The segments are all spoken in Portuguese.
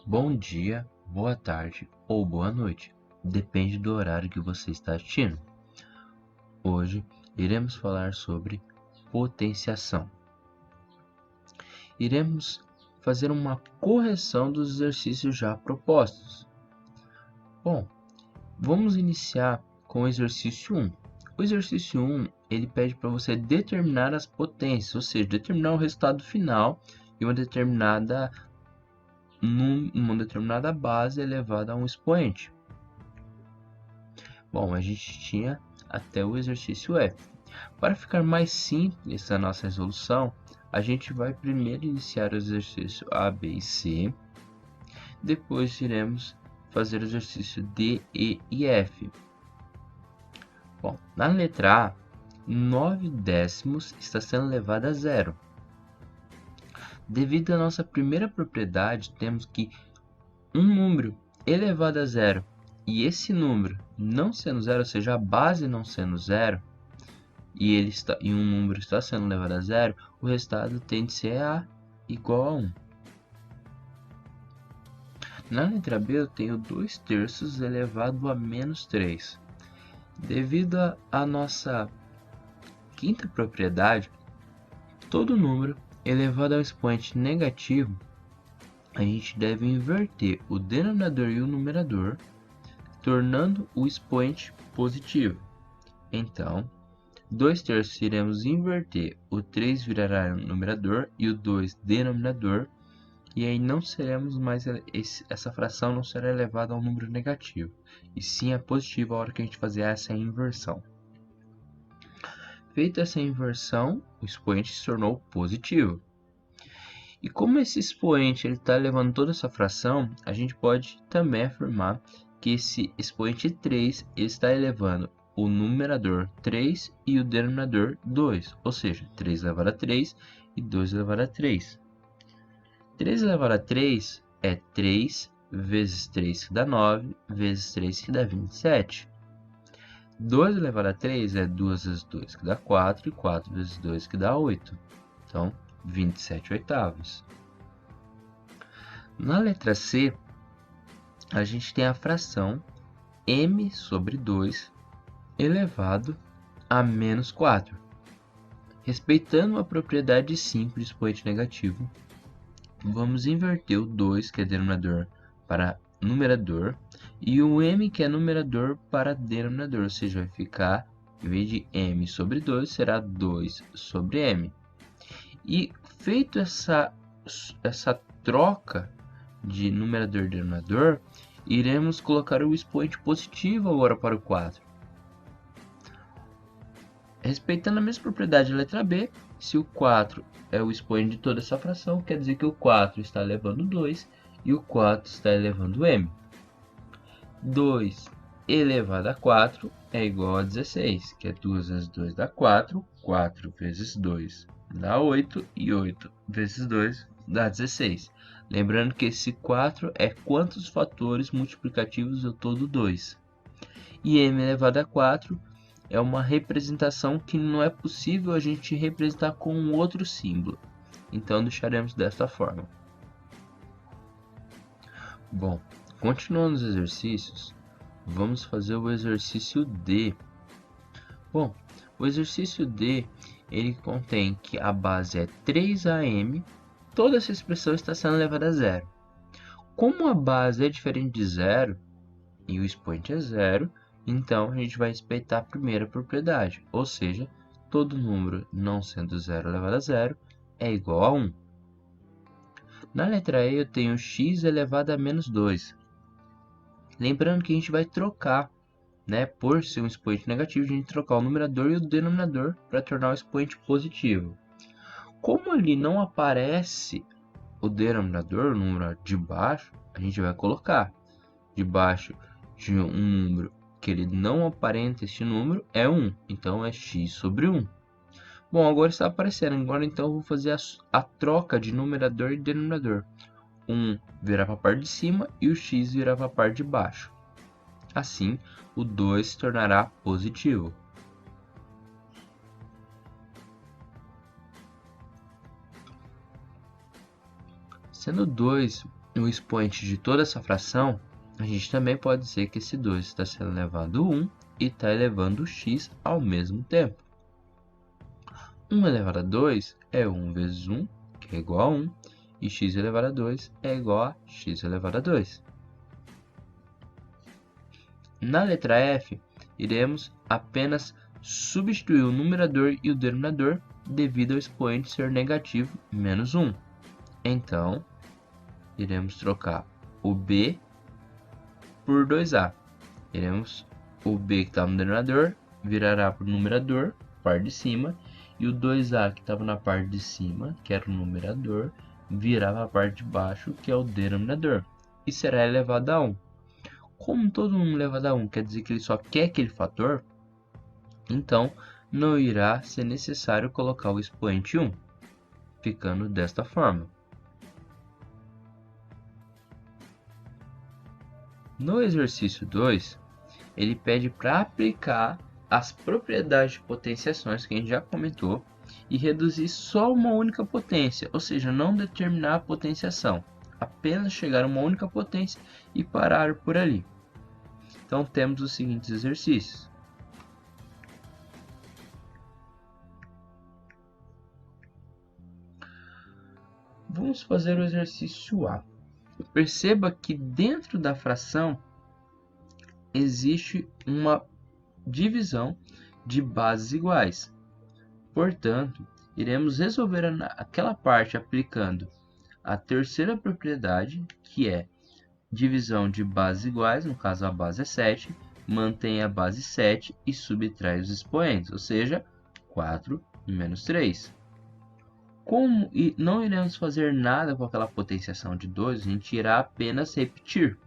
Bom dia, boa tarde ou boa noite, depende do horário que você está assistindo. Hoje iremos falar sobre potenciação. Iremos fazer uma correção dos exercícios já propostos. Bom, vamos iniciar com o exercício 1. O exercício 1 ele pede para você determinar as potências, ou seja, determinar o resultado final de uma determinada base elevada a um expoente. Bom, a gente tinha até o exercício F. Para ficar mais simples a nossa resolução, a gente vai primeiro iniciar o exercício A, B e C. Depois iremos fazer o exercício D, E e F. Bom, na letra A, 9 décimos está sendo elevado a zero. Devido à nossa primeira propriedade, temos que um número elevado a zero e esse número não sendo zero, ou seja, a base não sendo zero, e um número está sendo elevado a zero, o resultado tem de ser igual a 1. Na letra B eu tenho 2 terços elevado a menos 3. Devido à nossa quinta propriedade, todo número elevado a um expoente negativo, a gente deve inverter o denominador e o numerador, tornando o expoente positivo. Então, 2 terços iremos inverter, o 3 virará numerador e o 2 denominador, e aí não seremos mais, essa fração não será elevada a um número negativo, e sim a positivo a hora que a gente fazer essa inversão. Feita essa inversão, o expoente se tornou positivo. E como esse expoente está levando toda essa fração, a gente pode também afirmar que esse expoente 3 está elevando o numerador 3 e o denominador 2, ou seja, 3 elevado a 3 e 2 elevado a 3. 3 elevado a 3 é 3 vezes 3 que dá 9, vezes 3 que dá 27. 2 elevado a 3 é 2 vezes 2 que dá 4, e 4 vezes 2 que dá 8. Então, 27 oitavos. Na letra C, a gente tem a fração m sobre 2 elevado a menos 4. Respeitando a propriedade simples expoente negativo, vamos inverter o 2, que é denominador, para numerador, e o m, que é numerador, para denominador, ou seja, vai ficar, em vez de m sobre 2, será 2 sobre m. E feito essa troca de numerador e denominador, iremos colocar o expoente positivo agora para o 4. Respeitando a mesma propriedade da letra B, se o 4 é o expoente de toda essa fração, quer dizer que o 4 está elevando 2 e o 4 está elevando m. 2 elevado a 4 é igual a 16, que é 2 vezes 2 dá 4, 4 vezes 2 dá 8 e 8 vezes 2 dá 16. Lembrando que esse 4 é quantos fatores multiplicativos eu estou do 2. E m elevado a 4 é uma representação que não é possível a gente representar com um outro símbolo. Então deixaremos desta forma. Bom, continuando os exercícios, vamos fazer o exercício D. Bom, o exercício D, ele contém que a base é 3am, toda essa expressão está sendo elevada a zero. Como a base é diferente de zero e o expoente é zero, então a gente vai respeitar a primeira propriedade, ou seja, todo número não sendo zero elevado a zero é igual a 1. Na letra E eu tenho x elevado a menos 2. Lembrando que a gente vai trocar, por ser um expoente negativo, a gente trocar o numerador e o denominador para tornar o expoente positivo. Como ali não aparece o denominador, o número de baixo, a gente vai colocar debaixo de um número que ele não aparenta este número é 1, então é x sobre 1. Bom, agora está aparecendo, agora então eu vou fazer a troca de numerador e denominador. 1 virá para a parte de cima e o x virá para a parte de baixo. Assim, o 2 se tornará positivo. Sendo 2 o expoente de toda essa fração, a gente também pode dizer que esse 2 está sendo elevado a 1 e está elevando o x ao mesmo tempo. 1 elevado a 2 é 1 vezes 1, que é igual a 1, e x elevado a 2 é igual a x elevado a 2. Na letra F, iremos apenas substituir o numerador e o denominador devido ao expoente ser negativo menos 1. Então, iremos trocar o b por 2a. O b que estava no denominador virará para o numerador, parte de cima, e o 2a que estava na parte de cima, que era o numerador, virá para a parte de baixo, que é o denominador, e será elevado a 1. Como todo número elevado a 1 quer dizer que ele só quer aquele fator, então não irá ser necessário colocar o expoente 1, ficando desta forma. No exercício 2, ele pede para aplicar as propriedades de potenciações que a gente já comentou e reduzir só uma única potência, ou seja, não determinar a potenciação, apenas chegar a uma única potência e parar por ali. Então temos os seguintes exercícios. Vamos fazer o exercício A. Perceba que dentro da fração existe uma divisão de bases iguais. Portanto, iremos resolver aquela parte aplicando a terceira propriedade, que é divisão de bases iguais, no caso a base é 7, mantém a base 7 e subtrai os expoentes, ou seja, 4 menos 3. Como não iremos fazer nada com aquela potenciação de 2, a gente irá apenas repetir.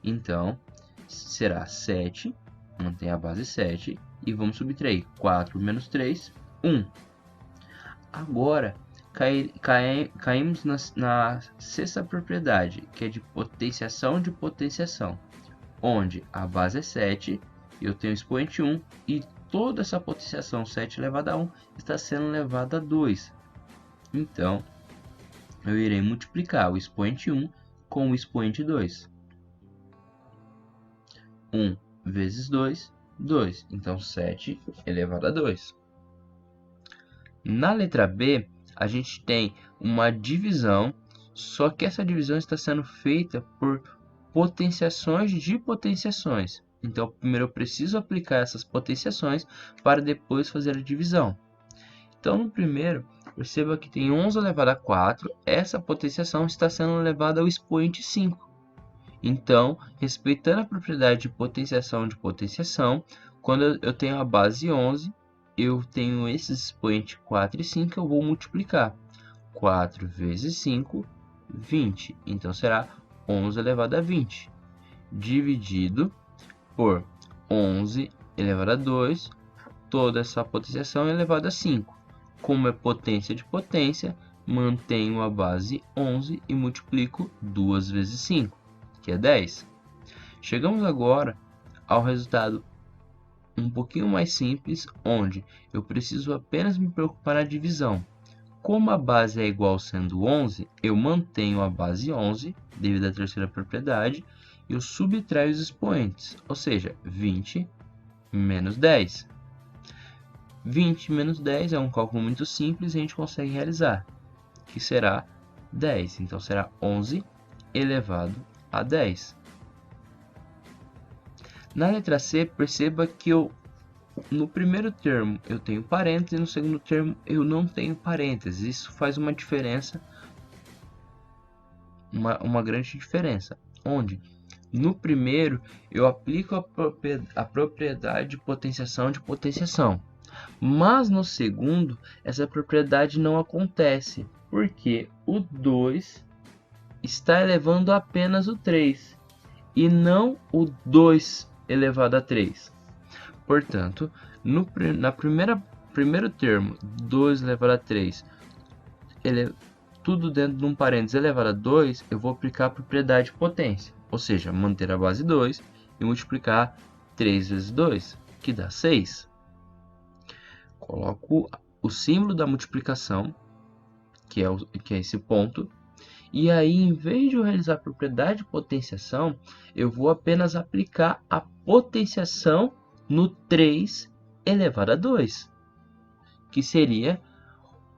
Então, será 7, mantém a base 7, e vamos subtrair 4 menos 3, 1. Agora, caímos na sexta propriedade, que é de potenciação, onde a base é 7, eu tenho expoente 1, e toda essa potenciação 7 elevado a 1 está sendo elevada a 2. Então, eu irei multiplicar o expoente 1 com o expoente 2. 1 vezes 2, 2. Então, 7 elevado a 2. Na letra B, a gente tem uma divisão, só que essa divisão está sendo feita por potenciações de potenciações. Então, primeiro eu preciso aplicar essas potenciações para depois fazer a divisão. Então, no primeiro, perceba que tem 11 elevado a 4, essa potenciação está sendo elevada ao expoente 5. Então, respeitando a propriedade de potenciação, quando eu tenho a base 11, eu tenho esses expoentes 4 e 5, eu vou multiplicar. 4 vezes 5, 20. Então, será 11 elevado a 20, dividido por 11 elevado a 2, toda essa potenciação é elevada a 5. Como é potência de potência, mantenho a base 11 e multiplico 2 vezes 5, que é 10. Chegamos agora ao resultado um pouquinho mais simples, onde eu preciso apenas me preocupar na divisão. Como a base é igual sendo 11, eu mantenho a base 11, devido à terceira propriedade, e eu subtraio os expoentes, ou seja, 20 menos 10. 20 menos 10 é um cálculo muito simples e a gente consegue realizar, que será 10. Então, será 11 elevado a 10. Na letra C, perceba que no primeiro termo eu tenho parênteses e no segundo termo eu não tenho parênteses. Isso faz uma diferença, uma grande diferença, onde no primeiro eu aplico a propriedade de potenciação. Mas no segundo, essa propriedade não acontece, porque o 2 está elevando apenas o 3, e não o 2 elevado a 3. Portanto, primeiro termo, 2 elevado a 3, tudo dentro de um parênteses elevado a 2, eu vou aplicar a propriedade de potência, ou seja, manter a base 2 e multiplicar 3 vezes 2, que dá 6. Coloco o símbolo da multiplicação, que é esse ponto, E aí, em vez de eu realizar a propriedade de potenciação, eu vou apenas aplicar a potenciação no 3 elevado a 2, que seria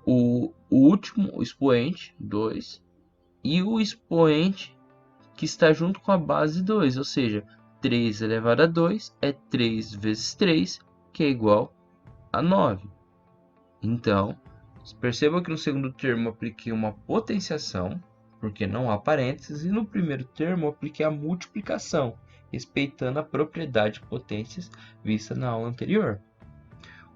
o último expoente, 2, e o expoente que está junto com a base 2, ou seja, 3 elevado a 2 é 3 vezes 3, que é igual a 9. Então, perceba que no segundo termo eu apliquei uma potenciação, porque não há parênteses, e no primeiro termo eu apliquei a multiplicação, respeitando a propriedade de potências vista na aula anterior.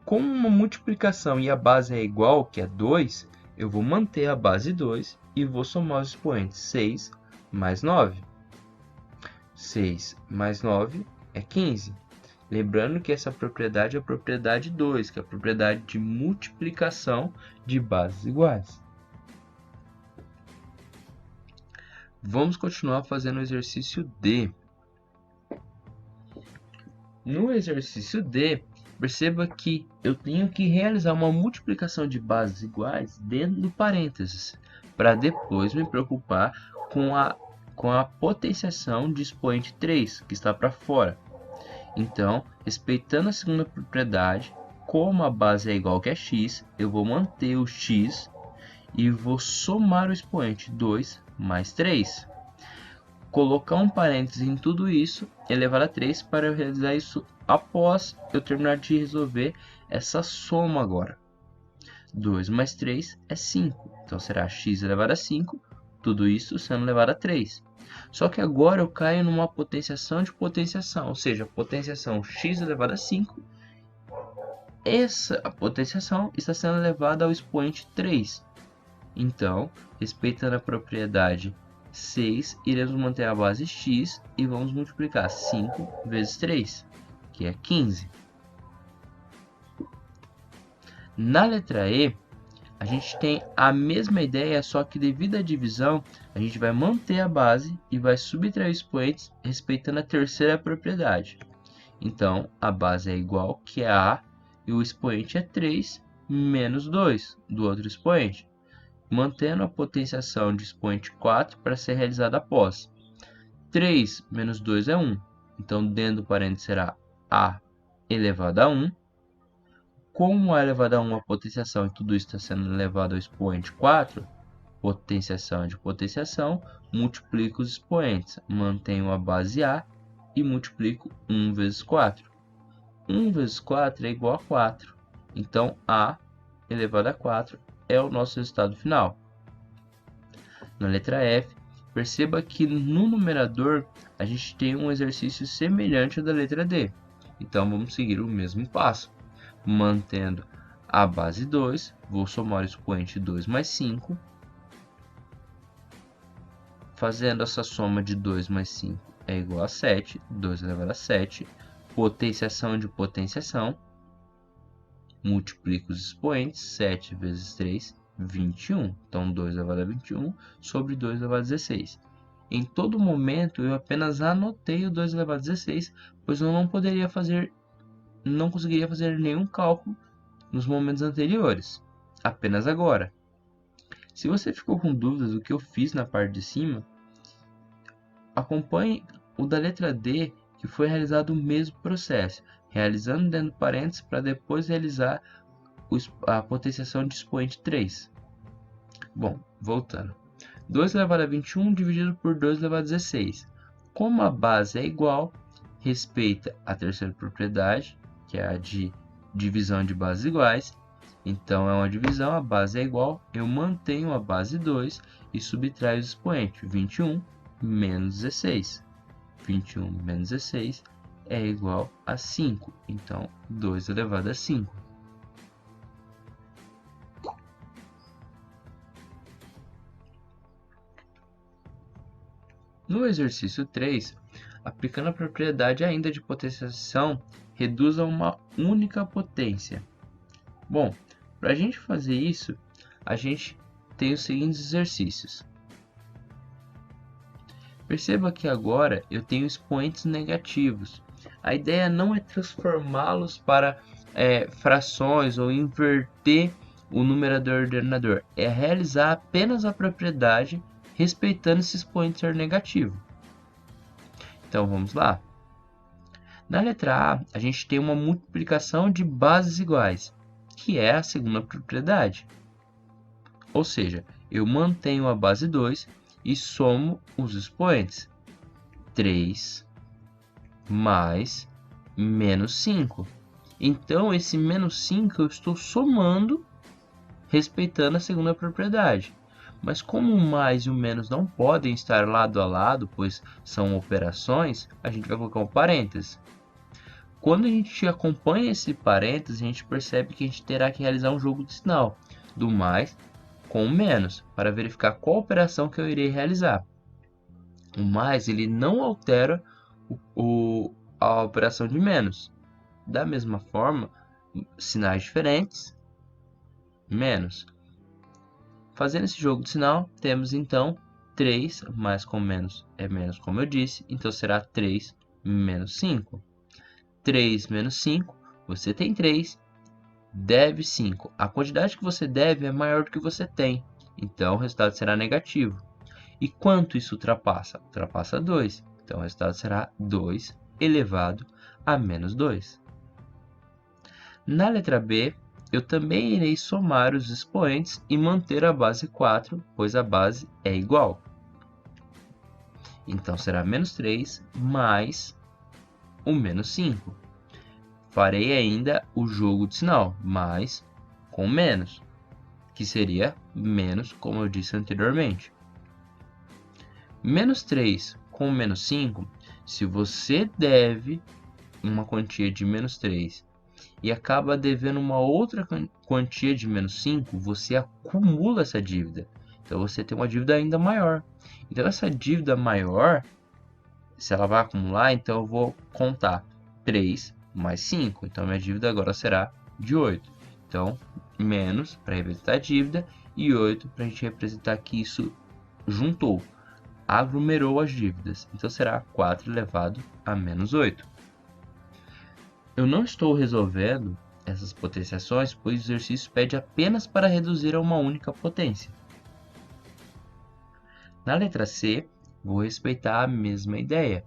Como uma multiplicação e a base é igual, que é 2, eu vou manter a base 2 e vou somar os expoentes 6 mais 9. 6 mais 9 é 15. Lembrando que essa propriedade é a propriedade 2, que é a propriedade de multiplicação de bases iguais. Vamos continuar fazendo o exercício D. No exercício D, perceba que eu tenho que realizar uma multiplicação de bases iguais dentro do parênteses, para depois me preocupar com a potenciação de expoente 3, que está para fora. Então, respeitando a segunda propriedade, como a base é igual que a x, eu vou manter o x e vou somar o expoente 2 mais 3. Colocar um parênteses em tudo isso, elevado a 3, para eu realizar isso após eu terminar de resolver essa soma agora. 2 mais 3 é 5, então será x elevado a 5, tudo isso sendo elevado a 3. Só que agora eu caio numa potenciação de potenciação, ou seja, potenciação x elevado a 5. Essa potenciação está sendo elevada ao expoente 3. Então, respeitando a propriedade 6, iremos manter a base x e vamos multiplicar 5 vezes 3, que é 15. Na letra E, a gente tem a mesma ideia, só que devido à divisão, a gente vai manter a base e vai subtrair os expoentes respeitando a terceira propriedade. Então, a base é igual, que é A, e o expoente é 3 menos 2 do outro expoente, mantendo a potenciação de expoente 4 para ser realizada após. 3 menos 2 é 1, então dentro do parênteses será A elevado a 1. Como A elevado a 1 a potenciação e tudo isso está sendo elevado ao expoente 4, potenciação de potenciação, multiplico os expoentes, mantenho a base A e multiplico 1 vezes 4. 1 vezes 4 é igual a 4, então A elevado a 4 é o nosso resultado final. Na letra F, perceba que no numerador a gente tem um exercício semelhante ao da letra D. Então vamos seguir o mesmo passo. Mantendo a base 2, vou somar o expoente 2 mais 5. Fazendo essa soma de 2 mais 5 é igual a 7, 2 elevado a 7. Potenciação de potenciação. Multiplico os expoentes, 7 vezes 3, 21. Então, 2 elevado a 21 sobre 2 elevado a 16. Em todo momento, eu apenas anotei o 2 elevado a 16, pois eu não conseguiria fazer nenhum cálculo nos momentos anteriores, apenas agora. Se você ficou com dúvidas do que eu fiz na parte de cima, acompanhe o da letra D, que foi realizado o mesmo processo, realizando dentro do parênteses para depois realizar a potenciação de expoente 3. Bom, voltando. 2 elevado a 21 dividido por 2 elevado a 16. Como a base é igual, respeita a terceira propriedade, que é a de divisão de bases iguais. Então é uma divisão, a base é igual, eu mantenho a base 2 e subtraio os expoentes, 21 menos 16. 21 menos 16 é igual a 5, então 2 elevado a 5. No exercício 3, aplicando a propriedade ainda de potenciação, reduz a uma única potência. Bom, para a gente fazer isso, a gente tem os seguintes exercícios. Perceba que agora eu tenho expoentes negativos. A ideia não é transformá-los para frações ou inverter o numerador e o denominador. É realizar apenas a propriedade respeitando esse expoente ser negativo. Então vamos lá. Na letra A, a gente tem uma multiplicação de bases iguais, que é a segunda propriedade. Ou seja, eu mantenho a base 2 e somo os expoentes. 3 mais menos 5. Então, esse menos 5 eu estou somando, respeitando a segunda propriedade. Mas como o mais e o menos não podem estar lado a lado, pois são operações, a gente vai colocar um parênteses. Quando a gente acompanha esse parênteses, a gente percebe que a gente terá que realizar um jogo de sinal do mais com o menos, para verificar qual operação que eu irei realizar. O mais ele não altera a operação de menos. Da mesma forma, sinais diferentes, menos. Fazendo esse jogo de sinal, temos então 3 mais com menos é menos, como eu disse, então será 3 menos 5. 3 menos 5, você tem 3, deve 5. A quantidade que você deve é maior do que você tem, então o resultado será negativo. E quanto isso ultrapassa? Ultrapassa 2, então o resultado será 2 elevado a menos 2. Na letra B, eu também irei somar os expoentes e manter a base 4, pois a base é igual. Então será menos 3 mais o menos 5. Farei ainda o jogo de sinal, mais com menos, que seria menos, como eu disse anteriormente. Menos 3 com menos 5, se você deve uma quantia de menos 3 e acaba devendo uma outra quantia de menos 5, você acumula essa dívida. Então você tem uma dívida ainda maior. Então essa dívida maior, se ela vai acumular, então eu vou contar 3 mais 5. Então minha dívida agora será de 8. Então menos para representar a dívida e 8 para a gente representar que isso juntou, aglomerou as dívidas. Então será 4 elevado a menos 8. Eu não estou resolvendo essas potenciações, pois o exercício pede apenas para reduzir a uma única potência. Na letra C, vou respeitar a mesma ideia.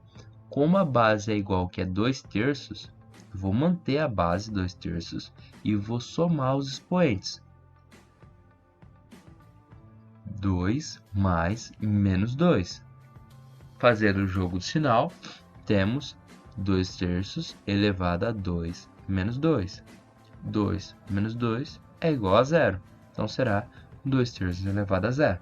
Como a base é igual que é 2/3, vou manter a base 2/3 e vou somar os expoentes. 2 mais menos 2. Fazendo o jogo de sinal, temos 2/3 elevado a 2 menos 2. 2 menos 2 é igual a 0. Então será 2/3 elevado a 0.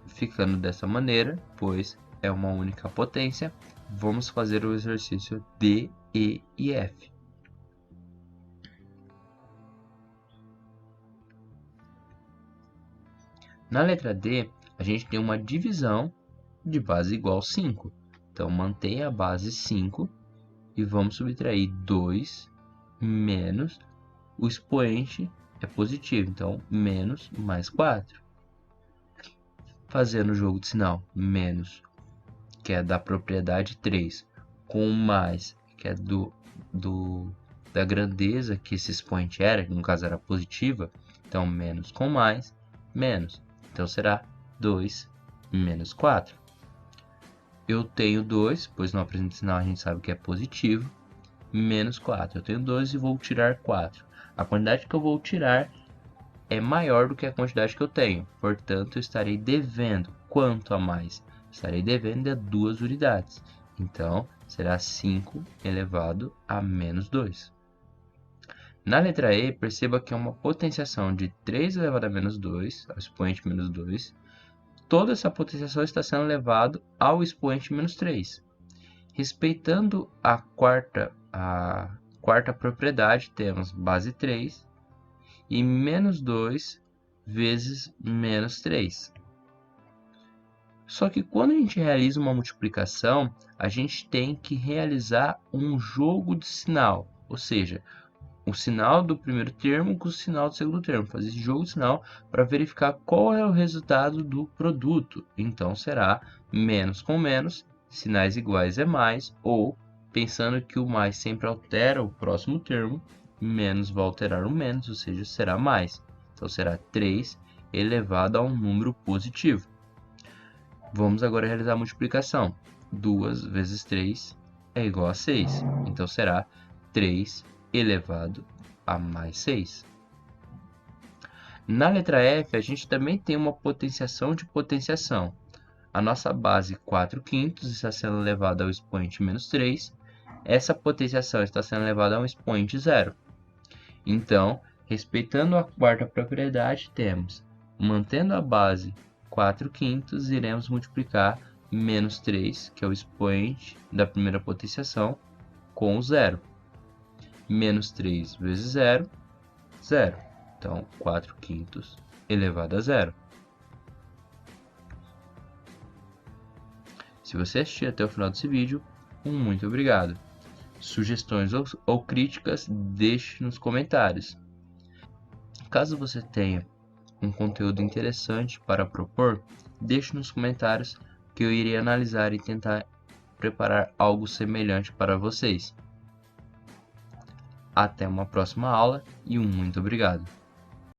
Ficando dessa maneira, pois é uma única potência, vamos fazer o exercício D, E e F. Na letra D, a gente tem uma divisão de base igual a 5. Então, mantenha a base 5 e vamos subtrair 2 menos, o expoente é positivo, então menos mais 4. Fazendo o jogo de sinal, menos, que é da propriedade 3, com mais, que é da grandeza que esse expoente era, que no caso era positiva, então menos com mais, menos. Então será 2 menos 4. Eu tenho 2, pois no apresento sinal a gente sabe que é positivo, menos 4. Eu tenho 2 e vou tirar 4. A quantidade que eu vou tirar é maior do que a quantidade que eu tenho, portanto eu estarei devendo. Quanto a mais? Estarei devendo 2 unidades, então será 5 elevado a menos 2. Na letra E, perceba que é uma potenciação de 3 elevado a menos 2, ao expoente menos 2. Toda essa potenciação está sendo levada ao expoente menos 3. Respeitando a quarta propriedade, temos base 3 e menos 2 vezes menos 3. Só que quando a gente realiza uma multiplicação, a gente tem que realizar um jogo de sinal, ou seja, o sinal do primeiro termo com o sinal do segundo termo, fazer esse jogo de sinal para verificar qual é o resultado do produto. Então será menos com menos, sinais iguais é mais, ou pensando que o mais sempre altera o próximo termo, menos vai alterar o menos, ou seja, será mais. Então será 3 elevado a um número positivo. Vamos agora realizar a multiplicação. 2 vezes 3 é igual a 6. Então será 3 elevado a mais 6. Na letra F, a gente também tem uma potenciação de potenciação. A nossa base 4/5 está sendo elevada ao expoente menos 3. Essa potenciação está sendo elevada a um expoente zero. Então, respeitando a quarta propriedade, temos, mantendo a base 4/5, iremos multiplicar menos 3, que é o expoente da primeira potenciação, com o zero. Menos 3 vezes 0, 0. Então, 4/5 elevado a zero. Se você assistiu até o final desse vídeo, muito obrigado. Sugestões ou críticas, deixe nos comentários. Caso você tenha um conteúdo interessante para propor, deixe nos comentários que eu irei analisar e tentar preparar algo semelhante para vocês. Até uma próxima aula e muito obrigado.